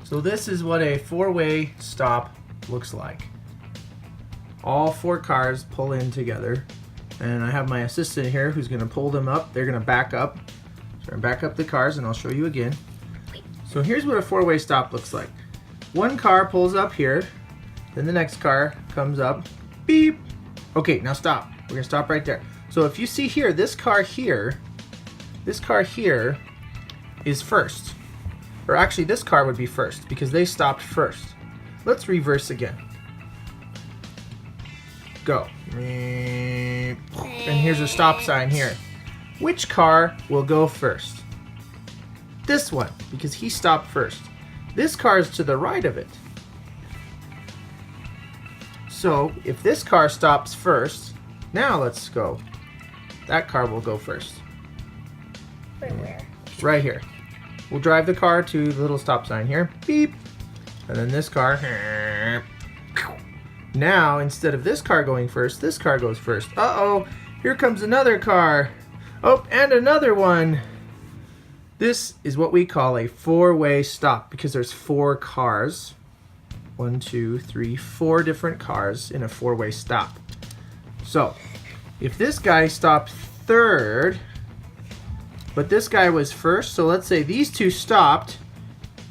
So this is what a four-way stop looks like. All four cars pull in together, and I have my assistant here who's going to pull them up. They're going to back up. So I'm back up the cars, and I'll show you again. So here's what a four-way stop looks like. One car pulls up here, then the next car comes up, beep. Okay, now stop. We're going to stop right there. So if you see here, this car here is first. Or actually, this car would be first because they stopped first. Let's reverse again. Go. And here's a stop sign here. Which car will go first? This one, because he stopped first. This car is to the right of it. So if this car stops first, now let's go. That car will go first. Where? Right here. We'll drive the car to the little stop sign here. Beep. And then this car. Now, instead of this car going first, this car goes first. Uh-oh. Here comes another car. Oh, and another one. This is what we call a four-way stop because there's four cars. 1, 2, 3, 4 different cars in a four-way stop. So, if this guy stopped third, but this guy was first, so let's say these two stopped,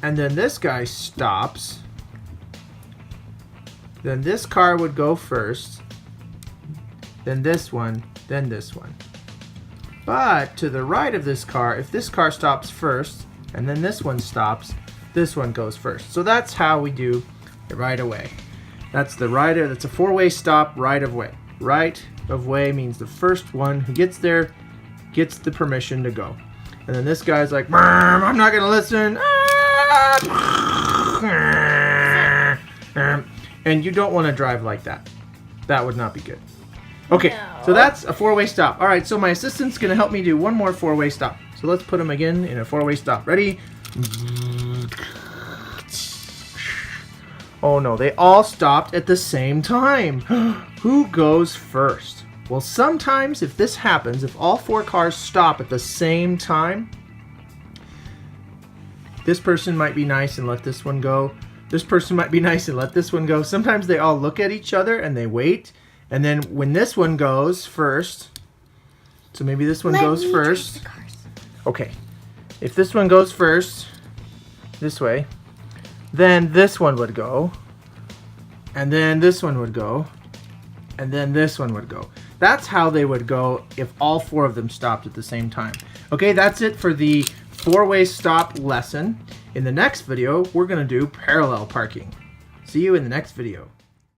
and then this guy stops, then this car would go first, then this one, then this one. But to the right of this car, if this car stops first, and then this one stops, this one goes first. So that's how we do the right of way. That's the that's a four-way stop, right of way. Right of way means the first one who gets there gets the permission to go. And then this guy's like, I'm not gonna listen. And you don't want to drive like that. That would not be good. Okay, No. So that's a four-way stop. All right, so my assistant's gonna help me do one more four-way stop. So let's put them again in a four-way stop. Ready? Oh no, they all stopped at the same time. Who goes first? Well, sometimes if this happens, if all four cars stop at the same time, this person might be nice and let this one go. This person might be nice and let this one go. Sometimes they all look at each other and they wait. And then when this one goes first, so maybe this one goes first. Okay, if this one goes first, this way, then this one would go, and then this one would go, and then this one would go. That's how they would go if all four of them stopped at the same time. Okay, that's it for the four-way stop lesson. In the next video, we're going to do parallel parking. See you in the next video.